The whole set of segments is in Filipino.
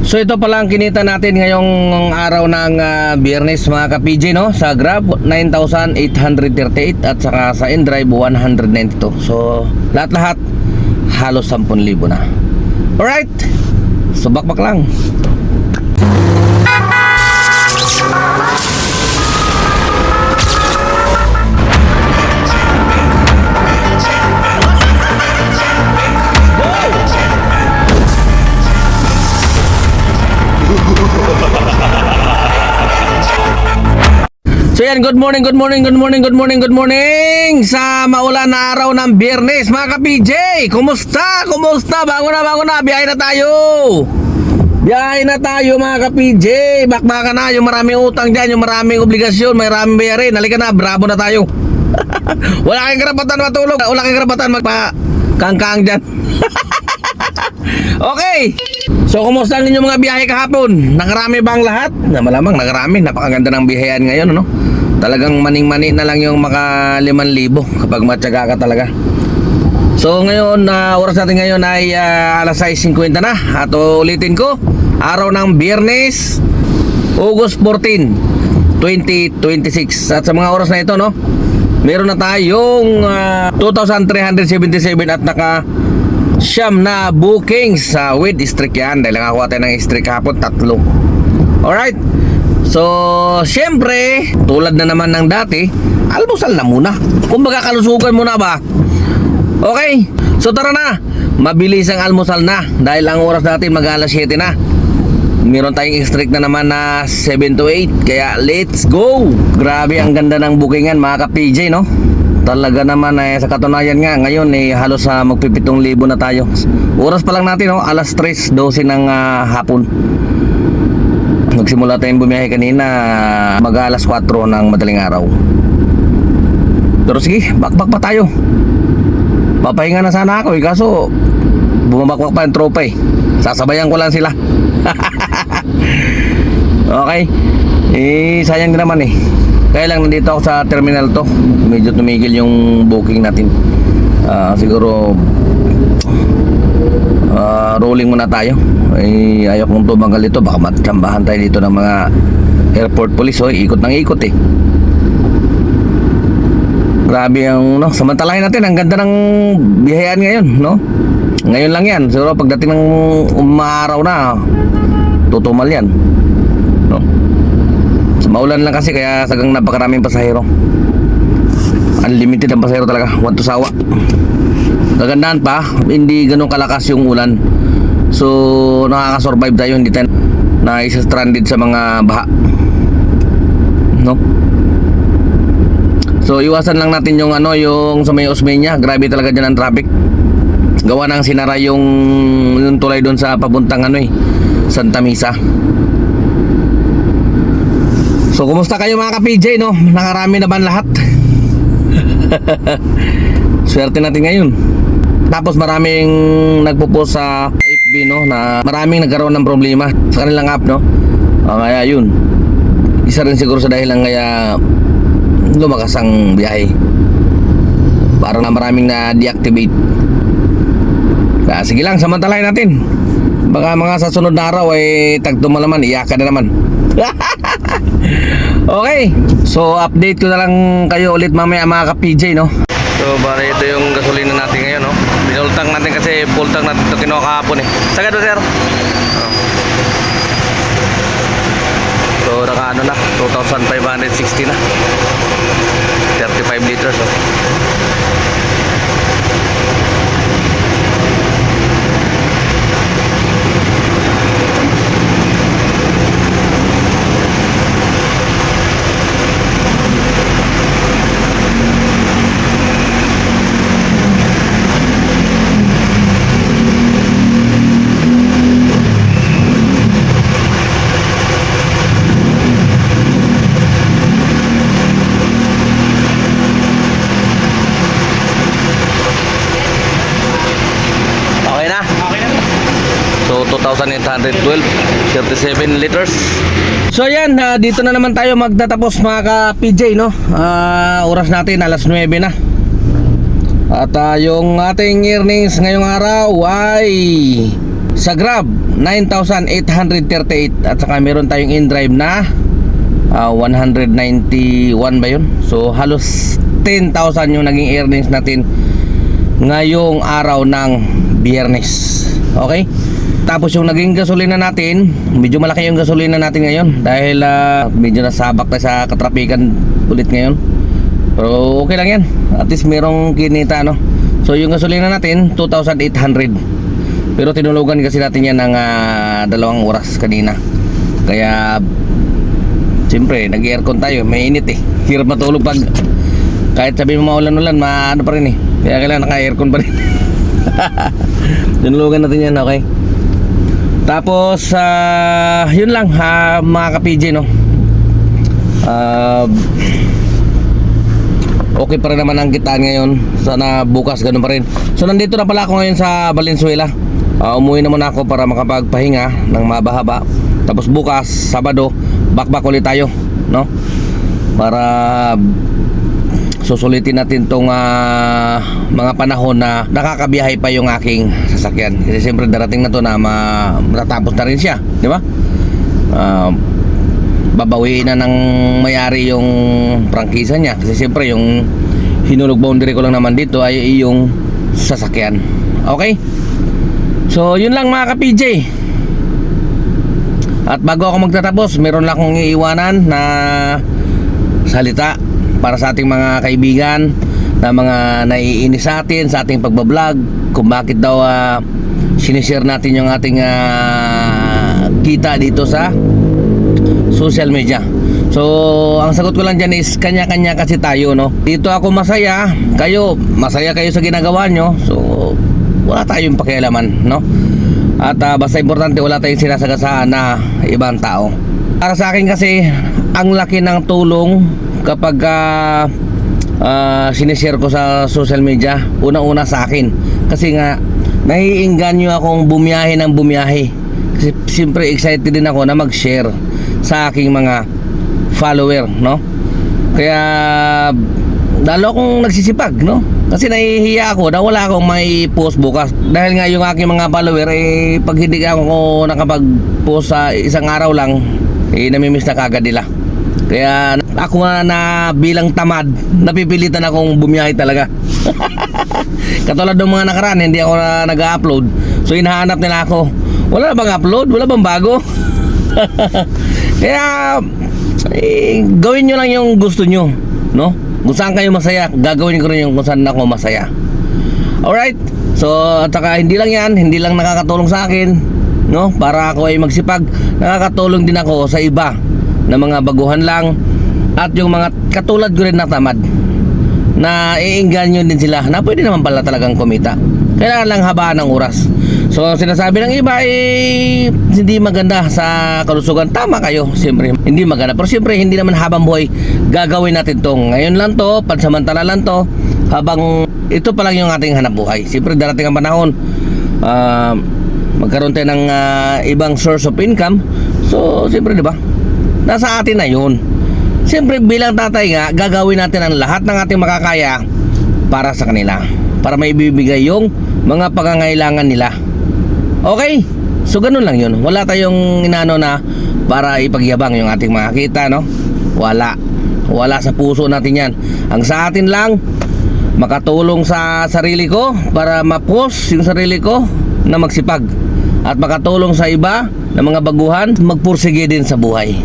So ito pala ang kinita natin ngayong araw ng Biyernes mga ka-PJ, no? Sa Grab 9,838 at saka sa InDrive 192. So lahat-lahat halos 10,000 na. Alright, so bakbak lang. So yan, good morning sa maulan na araw ng Biyernes mga ka-PJ. Kumusta? Bangon na, biyahe na tayo mga ka-PJ. Bakbakan na, yung maraming utang dyan, yung maraming obligasyon, may maraming bayarin. Halika na, bravo na tayo. Wala kang karapatan matulog, wala kang karapatan magpa-kangkang dyan. Okay, so kumusta ang inyong mga biyahe kahapon? Nakarami ba ang lahat? Malamang nakarami, napakaganda ng biyahean ngayon, ano? Talagang maning-mani na lang yung maka 5,000 kapag matyaga ka talaga. So ngayon, oras natin ngayon ay alas 6:50 na. At ulitin ko, araw ng Biyernes, August 14, 2026. At sa mga oras na ito, no, meron na tayong 2,377 at naka siyam na bookings with streak yan. Dahil nakakuha tayo ng streak hapon, 3. Alright, so syempre tulad na naman ng dati, almusal na muna. Kumbaga kalusugan muna ba. Okay, so tara na, mabilis ang almusal na. Dahil ang oras natin mag alas 7 na. Meron tayong streak na naman na 7 to 8. Kaya let's go. Grabe ang ganda ng bookingan mga ka-PJ, no? Talaga naman sa katunayan nga ngayon halos magpi-7,000 na tayo. Oras pa lang natin, no? Alas 3:12 ng hapon. Nagsimula tayong bumiyahe kanina mag alas 4 ng madaling araw. Pero sige, bakbak pa tayo. Papahinga na sana ako kaso bumabakbak pa yung tropa sasabayan ko lang sila. Okay, sayang din naman kaya lang nandito ako sa terminal to. Medyo tumigil yung booking natin. Siguro rolling muna tayo. Ayaw kong tumanggal dito. Baka matsambahan tayo dito ng mga airport police. Ikot ng ikot Grabe ang samantalahin natin. Ang ganda ng biyahean ngayon, no? Ngayon lang yan. Siguro pagdating ng umaraw na tutumal yan, no? Maulan lang kasi kaya sagang napakaraming pasahero. Unlimited ang pasahero talaga, want to sawa. Kagandahan pa, hindi ganun kalakas yung ulan. So nakaka-survive tayo, hindi tayo na isa-stranded sa mga baha, no? So iwasan lang natin yung yung sa may Osmeña. Grabe talaga dyan ang traffic. Gawa nang sinara yung tulay doon sa papuntang Santa Misa. So kumusta kayo mga ka-PJ, no? Nakarami na ba lahat? Swerte natin ngayon. Tapos maraming nagpo-post sa FB, no, na maraming nagkaroon ng problema sa kanilang app, no? Kaya yun, isa rin siguro sa dahilan kaya lumakas ang biyahe. Parang na maraming na-deactivate. Kaya sige lang, samantalahin natin. Baka mga sa sunod na araw tagtuma naman, iyaka na naman. Okay, so update ko na lang kayo ulit mamaya mga ka-PJ, no? So bari ito yung gasolina natin ngayon, no? Binultang natin kasi full tank natin ito kinuha kahapon Sagad sir? So naka na 2,560 na 35 liters. So 2,812 37 liters. So yan, dito na naman tayo magtatapos mga ka-PJ, no? Oras natin alas 9 na. At yung ating earnings ngayong araw ay Sa Grab, 9,838. At saka meron tayong InDrive na 191 ba yun? So halos 10,000 yung naging earnings natin ngayong araw ng Biyernes. Okay? Tapos yung naging gasolina natin, medyo malaki yung gasolina natin ngayon dahil medyo nasabak na sa katrapikan ulit ngayon. Pero okay lang yan, at least merong kinita, no? So yung gasolina natin 2,800. Pero tinulugan kasi natin yan ng 2 oras kanina. Kaya siyempre nag-aircon tayo, may init eh. Hirap matulog pag kahit sabi mo maulan-ulan, ano pa rin eh. Kaya kailangan naka-aircon pa rin. Tinulugan natin yan, okay? Tapos yun lang mga ka-PJ, no? Okay pa rin naman ang kitaan ngayon. Sana bukas ganun pa rin. So nandito na pala ako ngayon sa Valenzuela. Umuwi na muna ako para makapagpahinga ng mahaba-haba. Tapos bukas, Sabado, back ulit tayo, no? Para susulitin natin tong mga panahon na nakakabiyahe pa yung aking sasakyan. Kasi siyempre darating na to na matatapos na rin siya, di ba? Babawiin na ng may-ari yung prangkisa niya. Kasi siyempre yung hinulog boundary ko lang naman dito ay yung sasakyan. Okay? So yun lang mga ka-PJ. At bago ako magtatapos, meron lang akong iiwanan na salita para sa ating mga kaibigan na mga naiinis sa atin sa ating pagbablog, kung bakit daw sinishare natin yung ating kita dito sa social media. So ang sagot ko lang dyan is kanya-kanya kasi tayo, no? Dito ako masaya, masaya kayo sa ginagawa nyo. So wala tayong pakialaman, no? At basta importante wala tayong sinasagasaan na ibang tao. Para sa akin kasi ang laki ng tulong kapag sinishare ko sa social media. Una-una sa akin, kasi nga naiinganyo akong bumiyahe ng bumiyahe. Kasi siyempre excited din ako na mag-share sa aking mga follower, no? Kaya lalo akong nagsisipag, no? Kasi nahihiya ako na wala akong may post bukas. Dahil nga yung aking mga follower pag hindi ako nakapag-post sa isang araw lang, namimiss na kagad nila. Kaya ako nga na bilang tamad, napipilitan akong bumiyahe talaga. Katulad ng mga nakaraan, hindi ako nag-upload. So hinahanap nila ako, wala na bang upload? Wala bang bago? Kaya gawin nyo lang yung gusto nyo, no? Kung saan kayo masaya, gagawin ko rin yung kung saan ako masaya. Alright? So at saka hindi lang yan, hindi lang nakakatulong sa akin, no? Para ako ay magsipag, nakakatulong din ako sa iba na mga baguhan lang. At yung mga katulad ko rin na tamad, na iinganyo din sila na pwede naman pala talagang kumita. Kailangan lang habaan ng oras. So sinasabi ng iba hindi maganda sa kalusugan. Tama kayo, siyempre hindi maganda. Pero siyempre hindi naman habang buhay gagawin natin to. Ngayon lang to, pansamantala lang to, habang ito pa lang yung ating hanap buhay. Siyempre darating ang panahon, magkaroon tayo ng ibang source of income. So siyempre diba, nasa atin na yun. Siyempre bilang tatay nga, gagawin natin ang lahat ng ating makakaya para sa kanila, para maibibigay yung mga pangangailangan nila. Okay? So ganun lang yun. Wala tayong inano na para ipagyabang yung ating mga kita, no? Wala sa puso natin yan. Ang sa atin lang, makatulong sa sarili ko para ma-post yung sarili ko na magsipag, at makatulong sa iba na mga baguhan magpursige din sa buhay.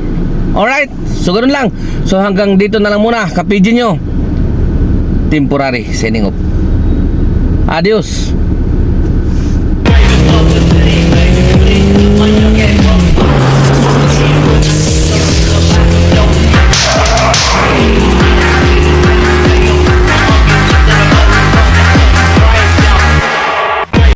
Alright? So ganun lang. So hanggang dito na lang muna, ka-PJ nyo. Temporary signing off. Adios.